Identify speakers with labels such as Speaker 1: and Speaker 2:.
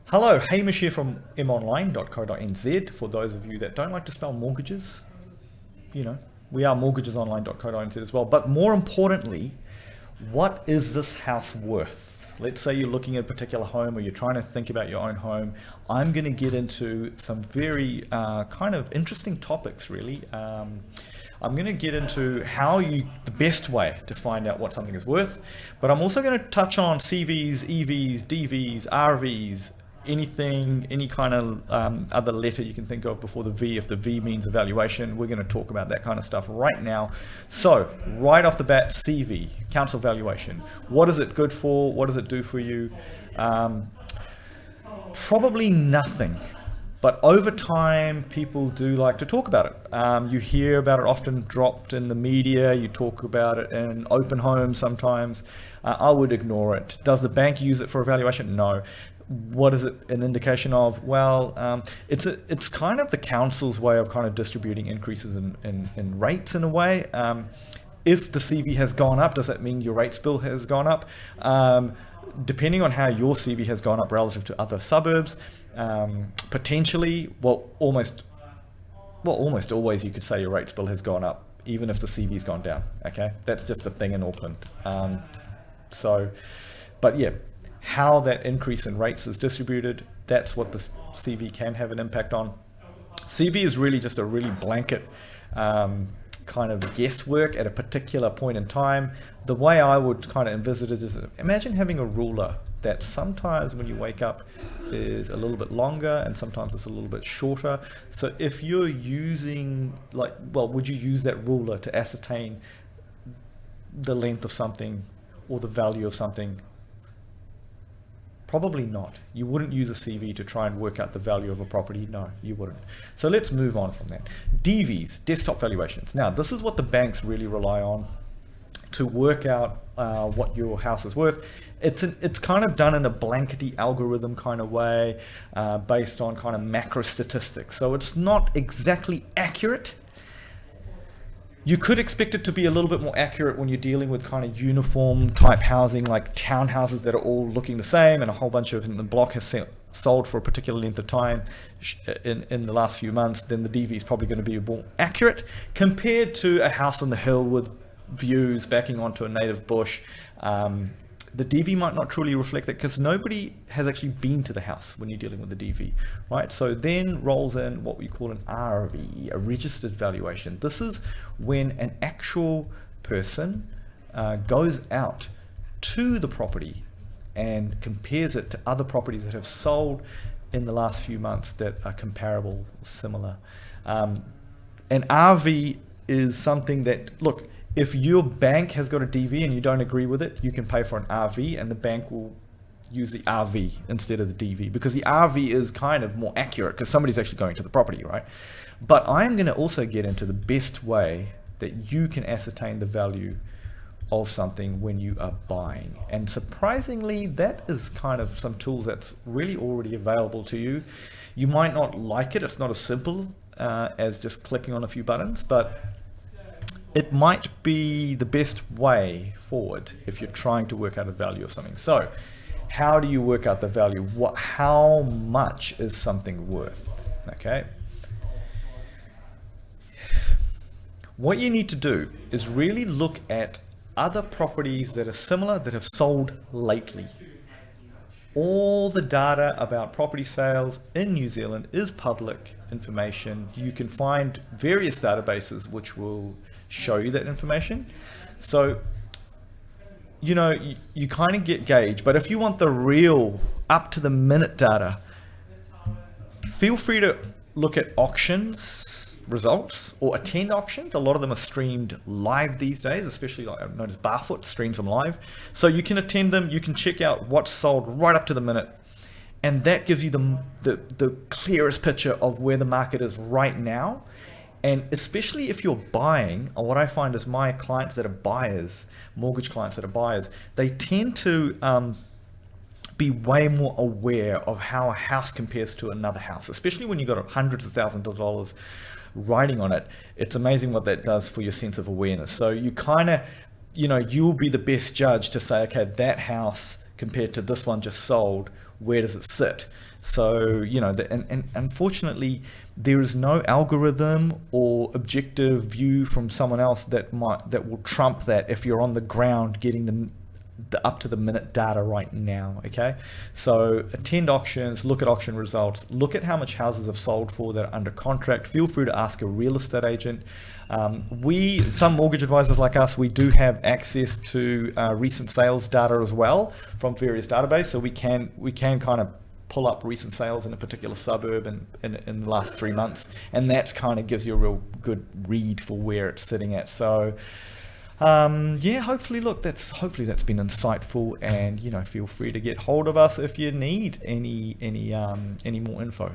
Speaker 1: Hello, Hamish here from monline.co.nz. For those of you that don't like to spell mortgages, we are mortgagesonline.co.nz as well. But more importantly, what is this house worth? Let's say you're looking at a particular home or you're trying to think about your own home. I'm going to get into some very kind of interesting topics, really. I'm going to get into the best way to find out what something is worth, but I'm also going to touch on CVs, EVs, DVs, RVs, anything, any kind of other letter you can think of before the V, if the V means evaluation. We're going to talk about that kind of stuff right now. So right off the bat, CV, council valuation. What is it good for? What does it do for you? Probably nothing. But over time, people do like to talk about it. You hear about it often dropped in the media. You talk about it in open homes sometimes. I would ignore it. Does the bank use it for evaluation? No. What is it an indication of? Well, it's kind of the council's way of kind of distributing increases in rates in a way. If the CV has gone up, does that mean your rates bill has gone up? Depending on how your CV has gone up relative to other suburbs, potentially, almost always you could say your rates bill has gone up, even if the CV's gone down. Okay, that's just a thing in Auckland. But yeah, how that increase in rates is distributed, that's what the CV can have an impact on. CV is really just a really blanket kind of guesswork at a particular point in time. The way I would kind of envisage it is, imagine having a ruler that sometimes when you wake up is a little bit longer and sometimes it's a little bit shorter. So if you're using would you use that ruler to ascertain the length of something or the value of something? Probably not. You wouldn't use a CV to try and work out the value of a property. No, you wouldn't. So let's move on from that. DVs, desktop valuations. Now, this is what the banks really rely on to work out what your house is worth. It's kind of done in a blankety algorithm kind of way, based on kind of macro statistics. So it's not exactly accurate. You could expect it to be a little bit more accurate when you're dealing with kind of uniform type housing, like townhouses that are all looking the same and a whole bunch of the block has sold for a particular length of time in the last few months. Then the DV is probably going to be more accurate compared to a house on the hill with views backing onto a native bush. The DV might not truly reflect that because nobody has actually been to the house when you're dealing with the DV, right? So then rolls in what we call an RV, a registered valuation. This is when an actual person goes out to the property and compares it to other properties that have sold in the last few months that are comparable, similar. An RV is something that, look, if your bank has got a DV and you don't agree with it, you can pay for an RV and the bank will use the RV instead of the DV because the RV is kind of more accurate because somebody's actually going to the property, right? But I'm going to also get into the best way that you can ascertain the value of something when you are buying. And surprisingly, that is kind of some tools that's really already available to you. You might not like it. It's not as simple as just clicking on a few buttons, but it might be the best way forward if you're trying to work out a value of something. So how do you work out the value? How much is something worth? Okay. What you need to do is really look at other properties that are similar that have sold lately. All the data about property sales in New Zealand is public information. You can find various databases which will show you that information. So, you kind of get gauge, but if you want the real up to the minute data, feel free to look at auctions results or attend auctions. A lot of them are streamed live these days, especially like known as Barfoot streams them live. So you can attend them, you can check out what's sold right up to the minute. And that gives you the clearest picture of where the market is right now. And especially if you're buying, or what I find is my clients that are buyers, mortgage clients that are buyers, they tend to be way more aware of how a house compares to another house, especially when you've got hundreds of thousands of dollars riding on it. It's amazing what that does for your sense of awareness. So you kind of, you'll be the best judge to say, okay, that house compared to this one just sold, where does it sit? So, you know, and unfortunately, there is no algorithm or objective view from someone else that will trump that if you're on the ground getting the up to the minute data right now. Okay, so attend auctions, look at auction results, look at how much houses have sold for that are under contract. Feel free to ask a real estate agent. Some mortgage advisors like us, we do have access to recent sales data as well from various databases, so we can kind of pull up recent sales in a particular suburb in the last 3 months, and that kind of gives you a real good read for where it's sitting at. So yeah, hopefully that's been insightful, and you know, feel free to get hold of us if you need any more info.